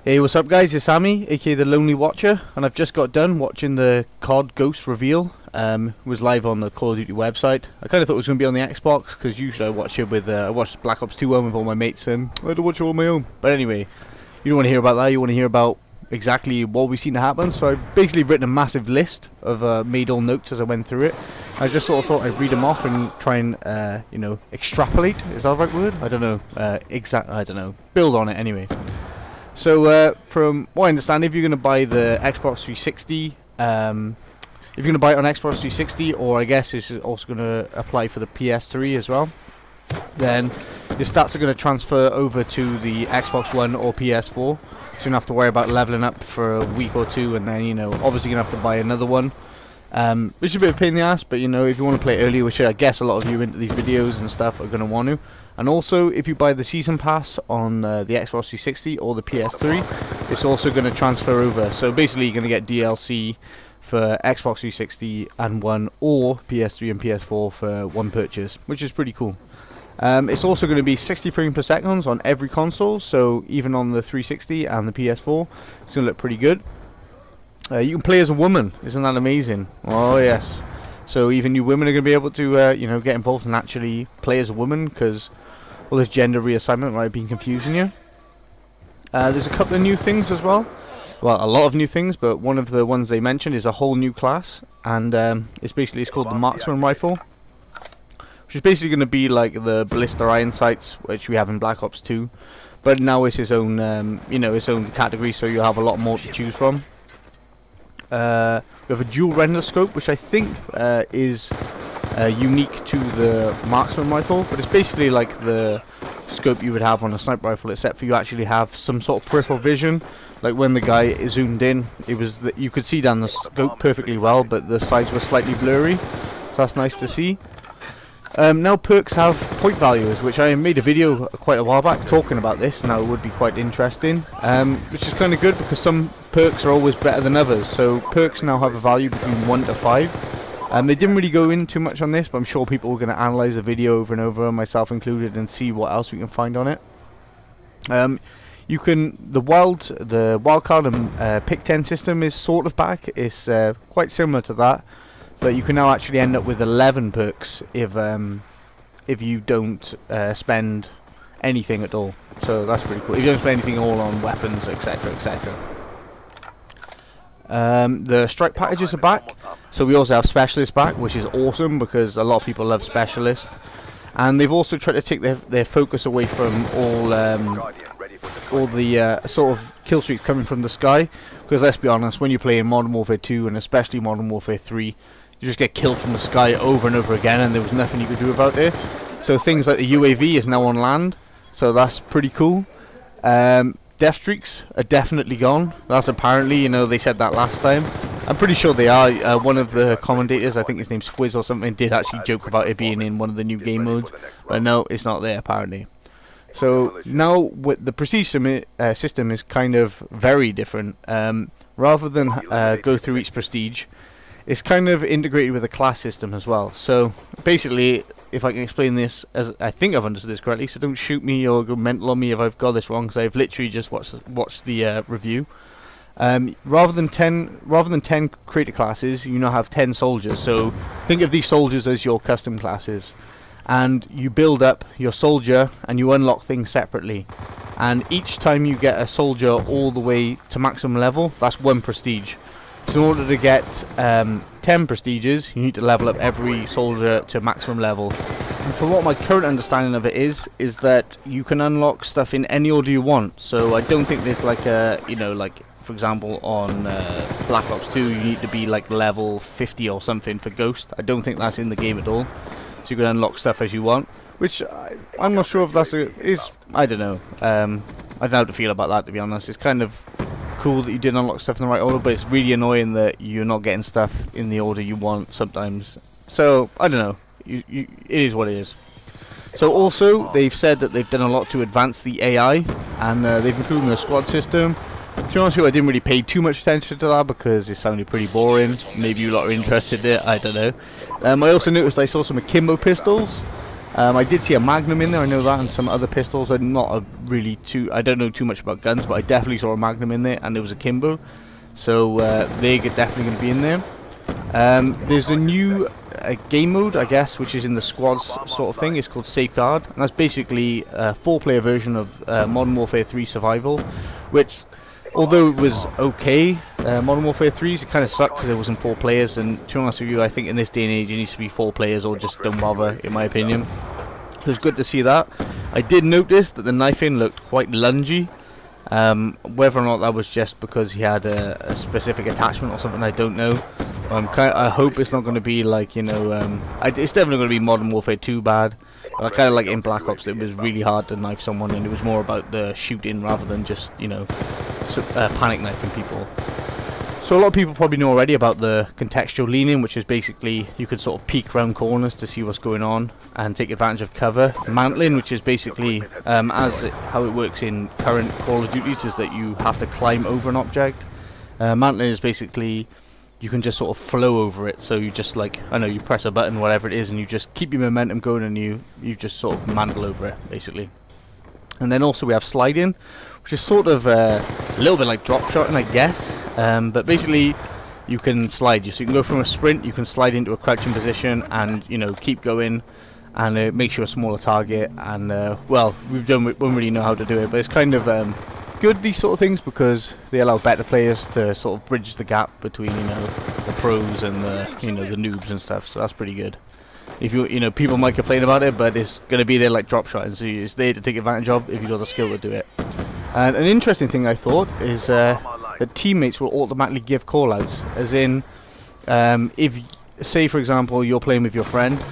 Hey, what's up guys, it's Sammy, aka the Lonely Watcher, and I've just got done watching the CoD Ghosts reveal. It was live on the Call of Duty website. I kind of thought it was going to be on the Xbox, because usually I watch it with, I watched Black Ops 2 one with all my mates, and I had to watch it on my own. But anyway, you don't want to hear about that, you want to hear about exactly what we've seen happen. So I've basically written a massive list of made all notes as I went through it. I just sort of thought I'd read them off and try and, you know, extrapolate, is that the right word? I don't know, I don't know, build on it anyway. So, from what I understand, if you're going to buy the Xbox 360, if you're going to buy it on Xbox 360, or I guess it's also going to apply for the PS3 as well, then your stats are going to transfer over to the Xbox One or PS4. So you don't have to worry about leveling up for a week or two, and then, you know, obviously you're going to have to buy another one. Which is a bit of a pain in the ass, but you know, if you want to play it early, which I guess a lot of you into these videos and stuff are going to want to. And also, if you buy the Season Pass on the Xbox 360 or the PS3, it's also going to transfer over. So basically, you're going to get DLC for Xbox 360 and One, or PS3 and PS4 for one purchase, which is pretty cool. It's also going to be 60 frames per second on every console, so even on the 360 and the PS4, it's going to look pretty good. You can play as a woman, isn't that amazing? Oh yes. So even you women are going to be able to, you know, get involved and actually play as a woman, because all this gender reassignment might have been confusing you. There's a couple of new things as well. Well, a lot of new things, but one of the ones they mentioned is a whole new class, and it's called the Marksman Rifle, which is basically going to be like the Ballister Iron Sights, which we have in Black Ops 2, but now it's its own, you know, its own category, so you'll have a lot more to choose from. We have a dual render scope, which I think is unique to the Marksman Rifle, but it's basically like the scope you would have on a sniper rifle, except for you actually have some sort of peripheral vision. Like when the guy zoomed in, it was you could see down the scope perfectly well, but the sides were slightly blurry, so that's nice to see. Now perks have point values, which I made a video quite a while back talking about this. Now it would be quite interesting, which is kind of good because some perks are always better than others. So perks now have a value between 1 to 5. They didn't really go in too much on this, but I'm sure people are going to analyse the video over and over, myself included, and see what else we can find on it. You can the wildcard and pick 10 system is sort of back. It's quite similar to that. But you can now actually end up with 11 perks if you don't spend anything at all. So that's pretty cool. If you don't spend anything at all on weapons, etc., etc. The strike packages are back. So we also have specialist back, which is awesome because a lot of people love specialist. And they've also tried to take their focus away from all the sort of kill streaks coming from the sky. Because let's be honest, when you play in Modern Warfare 2 and especially Modern Warfare 3, you just get killed from the sky over and over again, and there was nothing you could do about it. So things like the UAV is now on land, so that's pretty cool. Death streaks are definitely gone. That's apparently, you know, they said that last time. I'm pretty sure they are. One of the commentators, I think his name's Fwiz or something, did actually joke about it being in one of the new game modes, but no, it's not there apparently. So now with the prestige system is kind of very different. Rather than go through each prestige, it's kind of integrated with a class system as well. So basically, if I can explain this as I think I've understood this correctly, so don't shoot me or go mental on me if I've got this wrong, because I've literally just watched the review. Rather than 10 creator classes, you now have 10 soldiers. So think of these soldiers as your custom classes, and you build up your soldier and you unlock things separately. And each time you get a soldier all the way to maximum level, that's 1 prestige. So in order to get 10 prestiges, you need to level up every soldier to maximum level. And from what my current understanding of it is that you can unlock stuff in any order you want. So I don't think there's like a, you know, like for example on Black Ops 2 you need to be like level 50 or something for Ghost. I don't think that's in the game at all. So you can unlock stuff as you want, which I'm not sure if that's I don't know. I don't know how to feel about that, to be honest. It's kind of cool that you did unlock stuff in the right order, but it's really annoying that you're not getting stuff in the order you want sometimes. So I don't know, it is what it is. So also they've said that they've done a lot to advance the AI, and they've improved the squad system. To be honest with you, I didn't really pay too much attention to that because it sounded pretty boring. Maybe you lot are interested in it, I don't know. I also noticed I saw some akimbo pistols, I did see a Magnum in there, I know that, and some other pistols. I don't know too much about guns, but I definitely saw a Magnum in there, and there was a Kimbo. So they're definitely going to be in there. There's a new game mode, I guess, which is in the squads sort of thing. It's called Safeguard, and that's basically a 4-player version of Modern Warfare 3 Survival, which, although it was okay, Modern Warfare 3's, it kind of sucked because it wasn't 4 players, and to be honest with you, I think in this day and age it needs to be 4 players or just don't bother, in my opinion. So it's good to see that. I did notice that the knifing looked quite lungy. Whether or not that was just because he had a specific attachment or something, I don't know. I hope it's not going to be like, you know, it's definitely going to be Modern Warfare 2 bad. But I kind of like in Black Ops, it was really hard to knife someone, and it was more about the shooting rather than just, you know, panic knifing people. So a lot of people probably know already about the contextual leaning, which is basically you can sort of peek around corners to see what's going on and take advantage of cover. Mantling, which is basically how it works in current Call of Duties, is that you have to climb over an object. Mantling is basically you can just sort of flow over it, so you just, like, I know, you press a button, whatever it is, and you just keep your momentum going, and you just sort of mantle over it, basically. And then also we have sliding, which is sort of a little bit like drop shotting, I guess. But basically, you can slide. So you can go from a sprint, you can slide into a crouching position, and, you know, keep going, and it makes you a smaller target. And well, we don't really know how to do it, but it's kind of good, these sort of things, because they allow better players to sort of bridge the gap between, you know, the pros and the, you know, the noobs and stuff. So that's pretty good. If you know, people might complain about it, but it's going to be there like drop shot, and so it's there to take advantage of if you've got the skill to do it. And an interesting thing I thought is that teammates will automatically give callouts, as in, if, say for example, you're playing with your friend,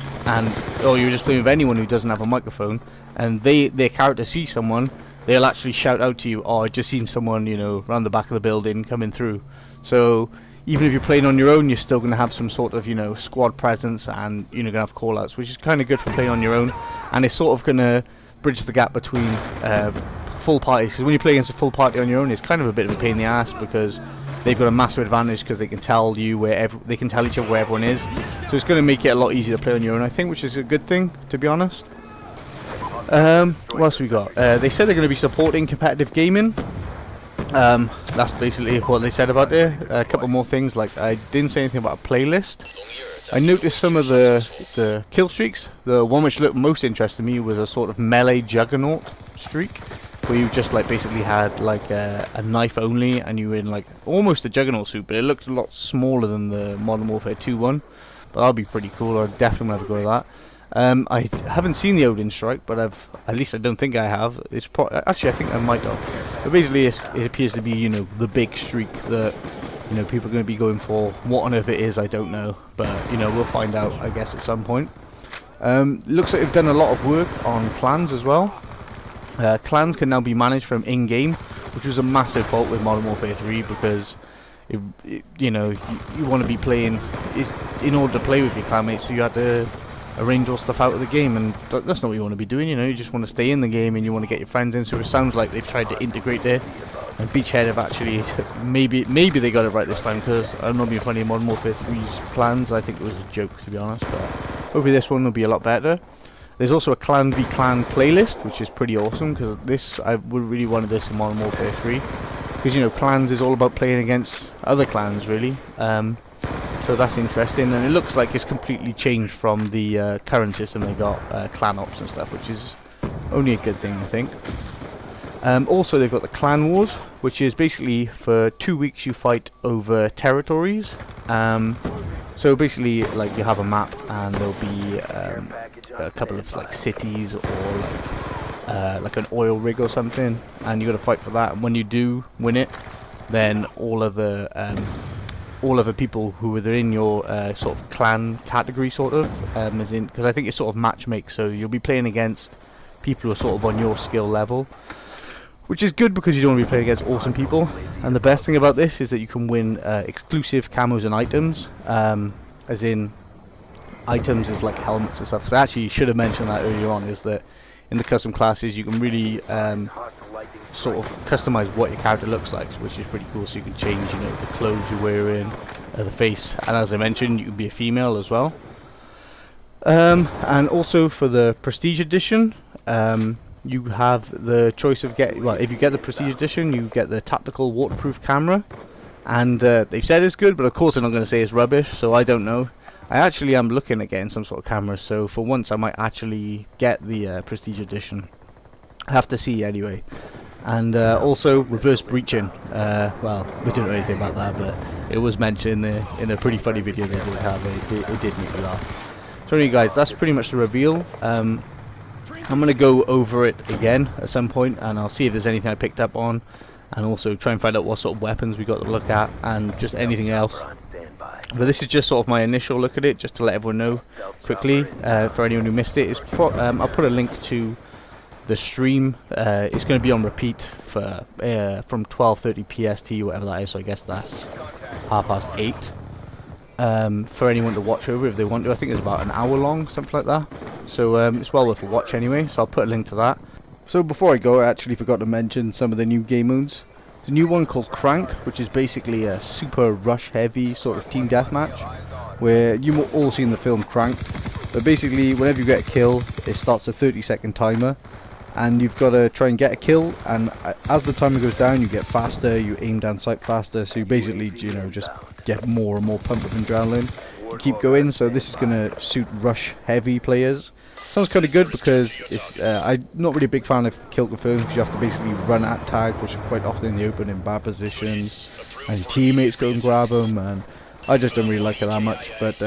or you're just playing with anyone who doesn't have a microphone, and their character sees someone, they'll actually shout out to you, "Oh, I just seen someone, you know, around the back of the building coming through." So even if you're playing on your own, you're still going to have some sort of, you know, squad presence, and you're going to have callouts, which is kind of good for playing on your own, and it's sort of going to bridge the gap between full parties, because when you play against a full party on your own, it's kind of a bit of a pain in the ass, because they've got a massive advantage because they can tell you they can tell each other where everyone is, so it's going to make it a lot easier to play on your own, I think, which is a good thing, to be honest. What else we got? They said they're going to be supporting competitive gaming. That's basically what they said about it. A couple more things, like I didn't say anything about a playlist. I noticed some of the kill streaks. The one which looked most interesting to me was a sort of melee juggernaut streak, where you just like basically had like a knife only, and you were in like almost a juggernaut suit, but it looked a lot smaller than the Modern Warfare 2 one. But that'll be pretty cool. I'll definitely have to go with that. I haven't seen the Odin strike, but at least I don't think I have. It's actually, I think I might have. But basically, it appears to be, you know, the big streak that, you know, people are going to be going for. What on earth it is, I don't know, but, you know, we'll find out, I guess, at some point. Looks like they've done a lot of work on clans as well. Clans can now be managed from in-game, which was a massive fault with Modern Warfare 3, because you know, you want to be playing in order to play with your clanmates, so you had to arrange all stuff out of the game, and that's not what you want to be doing. You know, you just want to stay in the game and you want to get your friends in. So it sounds like they've tried to integrate there, and Beachhead have actually maybe they got it right this time, because I'm not being funny, Modern Warfare 3's clans, I think it was a joke, to be honest, but hopefully this one will be a lot better. There's also a clan v clan playlist, which is pretty awesome, because I would really wanted this in Modern Warfare 3, because, you know, clans is all about playing against other clans, really. So that's interesting, and it looks like it's completely changed from the current system they got, clan ops and stuff, which is only a good thing, I think. Also, they've got the Clan Wars, which is basically for 2 weeks you fight over territories. So basically, like, you have a map, and there'll be a couple of like cities, or like an oil rig or something, and you got to fight for that. And when you do win it, then all of the people who are in your sort of clan category, sort of, as in, because I think it's sort of matchmake, so you'll be playing against people who are sort of on your skill level, which is good because you don't want to be playing against awesome people. And the best thing about this is that you can win exclusive camos and items, as in items is like helmets and stuff. Because I actually should have mentioned that earlier on, is that in the custom classes you can really sort of customize what your character looks like, which is pretty cool. So you can change, you know, the clothes you're wearing, the face, and as I mentioned, you can be a female as well. And also for the Prestige Edition, you have the choice of if you get the Prestige Edition, you get the tactical waterproof camera. And they've said it's good, but of course they're not going to say it's rubbish, so I don't know. I actually am looking at getting some sort of camera, so for once I might actually get the Prestige Edition. I have to see anyway. And also reverse breaching. Well, we don't know anything about that, but it was mentioned in a pretty funny video they did have. It did make me laugh. So anyway guys, that's pretty much the reveal. I'm going to go over it again at some point, and I'll see if there's anything I picked up on, and also try and find out what sort of weapons we got to look at, and just anything else. But this is just sort of my initial look at it, just to let everyone know quickly, for anyone who missed it. I'll put a link to the stream. It's going to be on repeat for from 12:30 PST, whatever that is, so I guess that's 8:30. For anyone to watch over if they want to. I think it's about an hour long, something like that. So it's well worth a watch anyway, so I'll put a link to that. So before I go, I actually forgot to mention some of the new game modes. The new one called Crank, which is basically a super rush heavy sort of team deathmatch, where you've all seen the film Cranked, but basically whenever you get a kill, it starts a 30-second timer, and you've got to try and get a kill, and as the timer goes down you get faster, you aim down sight faster, so you basically, you know, just get more and more pumped of adrenaline. You keep going, so this is going to suit rush heavy players. Sounds kind of good because it's I'm not really a big fan of kill confirms, because you have to basically run at tag, which are quite often in the open in bad positions, and your teammates go and grab them, and I just don't really like it that much. But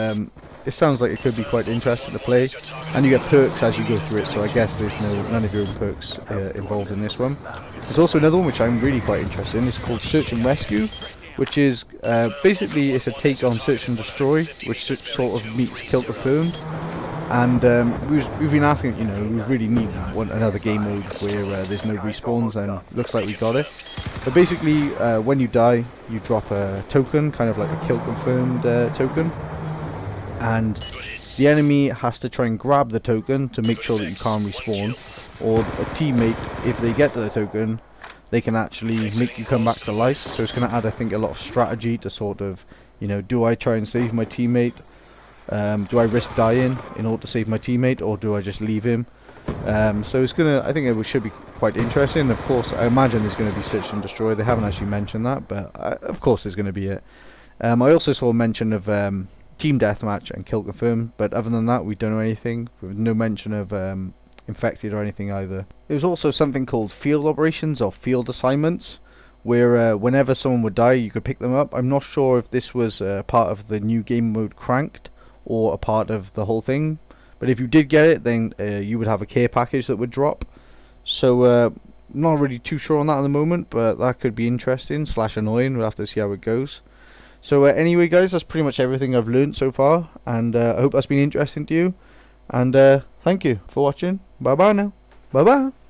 it sounds like it could be quite interesting to play, and you get perks as you go through it, so I guess there's none of your own perks involved in this one. There's also another one which I'm really quite interested in. It's called Search and Rescue, which is basically it's a take on Search and Destroy, which sort of meets Kill Confirmed. And we've been asking, you know, we really need another game mode where there's no respawns, and looks like we got it. But basically, when you die, you drop a token, kind of like a Kill Confirmed token, and the enemy has to try and grab the token to make sure that you can't respawn, or a teammate, if they get to the token, they can actually make you come back to life. So it's going to add, I think, a lot of strategy to sort of, you know, do I try and save my teammate? Do I risk dying in order to save my teammate, or do I just leave him? So it's I think it should be quite interesting. Of course, I imagine there's going to be Search and Destroy. They haven't actually mentioned that, but of course there's going to be it. I also saw a mention of Team Deathmatch and Kill Confirm, but other than that we don't know anything. With no mention of Infected or anything either. There was also something called Field Operations or Field Assignments, where whenever someone would die you could pick them up. I'm not sure if this was part of the new game mode Cranked, or a part of the whole thing, but if you did get it, then you would have a care package that would drop. So not really too sure on that at the moment, but that could be interesting / annoying. We'll have to see how it goes. So anyway guys, that's pretty much everything I've learned so far, and I hope that's been interesting to you, and thank you for watching. Bye bye now. Bye bye.